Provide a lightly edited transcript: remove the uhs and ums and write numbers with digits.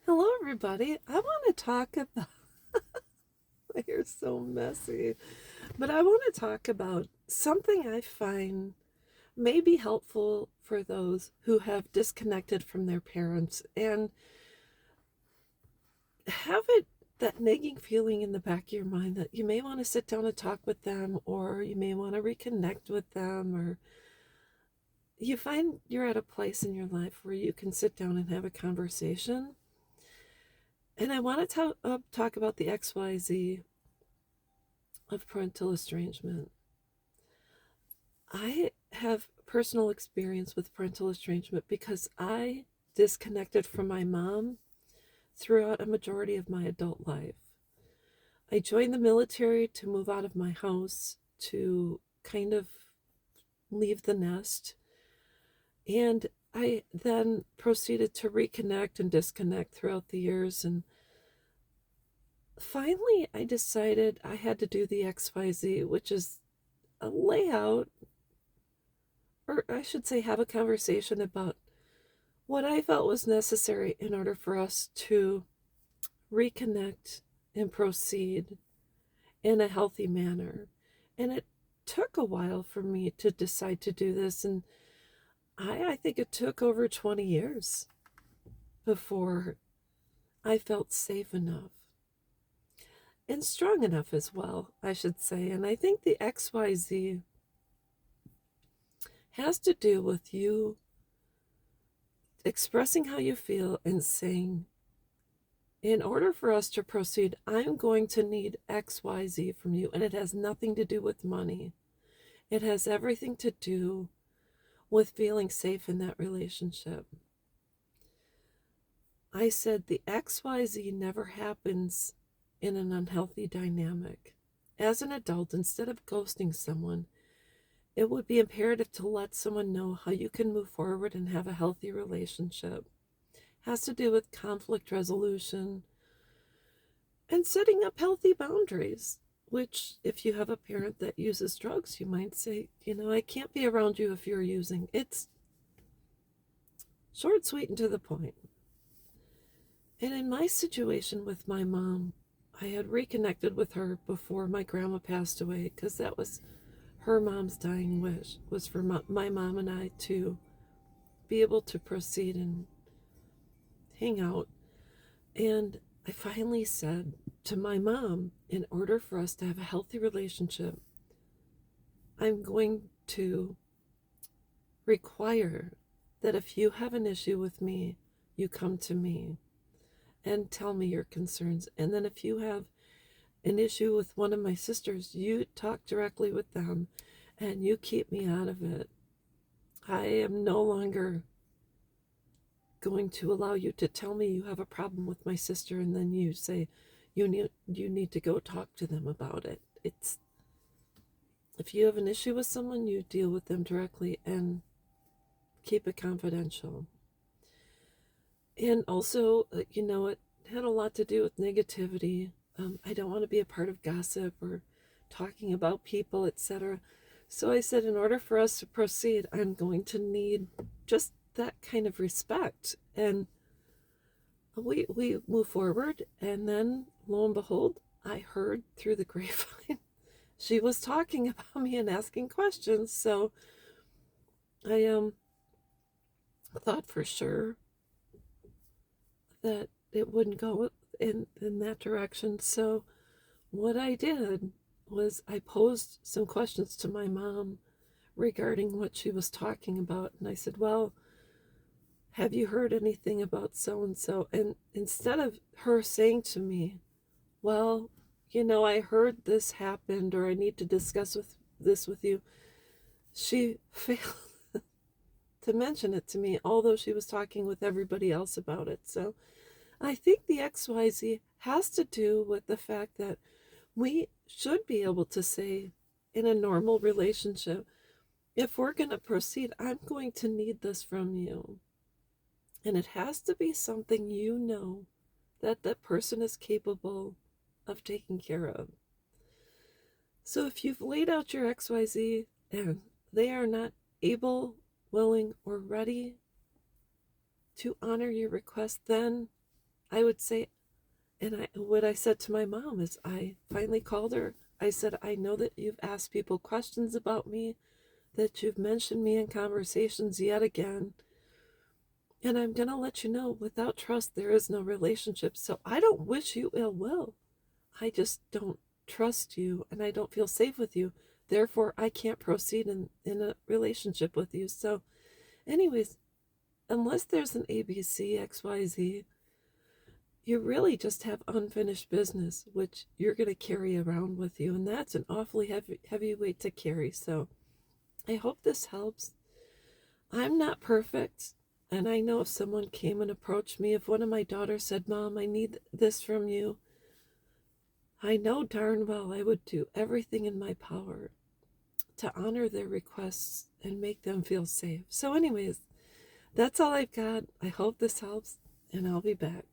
Hello, everybody. I want to talk about. My hair's so messy, but I want to talk about something I find may be helpful for those who have disconnected from their parents and have it that nagging feeling in the back of your mind that you may want to sit down and talk with them, or you may want to reconnect with them, or you find you're at a place in your life where you can sit down and have a conversation. And I want to talk about the XYZ of parental estrangement. I have personal experience with parental estrangement because I disconnected from my mom throughout a majority of my adult life. I joined the military to move out of my house, to kind of leave the nest, and I then proceeded to reconnect and disconnect throughout the years. And finally, I decided I had to do the XYZ, which is a layout, or I should say, have a conversation about what I felt was necessary in order for us to reconnect and proceed in a healthy manner. And it took a while for me to decide to do this. And I think it took over 20 years before I felt safe enough and strong enough as well, I should say. And I think the XYZ has to do with you expressing how you feel and saying, in order for us to proceed, I'm going to need XYZ from you. And it has nothing to do with money. It has everything to do with feeling safe in that relationship. I said the XYZ never happens in an unhealthy dynamic. As an adult, instead of ghosting someone, it would be imperative to let someone know how you can move forward and have a healthy relationship. It has to do with conflict resolution, and setting up healthy boundaries, which, if you have a parent that uses drugs, you might say, I can't be around you if you're using. It's short, sweet, and to the point. And in my situation with my mom, I had reconnected with her before my grandma passed away, because that was her mom's dying wish, was for my mom and I to be able to proceed and hang out. And I finally said to my mom, in order for us to have a healthy relationship, I'm going to require that if you have an issue with me, you come to me and tell me your concerns. And then if you have an issue with one of my sisters, you talk directly with them and you keep me out of it. I am no longer going to allow you to tell me you have a problem with my sister and then you say you need to go talk to them about it. It's, if you have an issue with someone, you deal with them directly and keep it confidential. And also, it had a lot to do with negativity. I don't want to be a part of gossip or talking about people, etc. So I said, in order for us to proceed, I'm going to need just that kind of respect. And we move forward. And then, lo and behold, I heard through the grapevine she was talking about me and asking questions. So I thought for sure that it wouldn't go in that direction. So what I did was I posed some questions to my mom regarding what she was talking about. And I said, well, have you heard anything about so and so? And instead of her saying to me, well, I heard this happened, or I need to discuss this with you, she failed to mention it to me, although she was talking with everybody else about it. So I think the XYZ has to do with the fact that we should be able to say, in a normal relationship, if we're going to proceed, I'm going to need this from you. And it has to be something that that person is capable of taking care of. So if you've laid out your XYZ and they are not able, willing, or ready to honor your request, then I would say, and what I said to my mom is I finally called her. I said, I know that you've asked people questions about me, that you've mentioned me in conversations yet again. And I'm going to let you know without trust, there is no relationship. So I don't wish you ill will. I just don't trust you and I don't feel safe with you. Therefore, I can't proceed in a relationship with you. So, anyways, unless there's an ABC, XYZ, you really just have unfinished business, which you're going to carry around with you. And that's an awfully heavy weight to carry. So, I hope this helps. I'm not perfect. And I know if someone came and approached me, if one of my daughters said, Mom, I need this from you, I know darn well I would do everything in my power to honor their requests and make them feel safe. So, anyways, that's all I've got. I hope this helps, and I'll be back.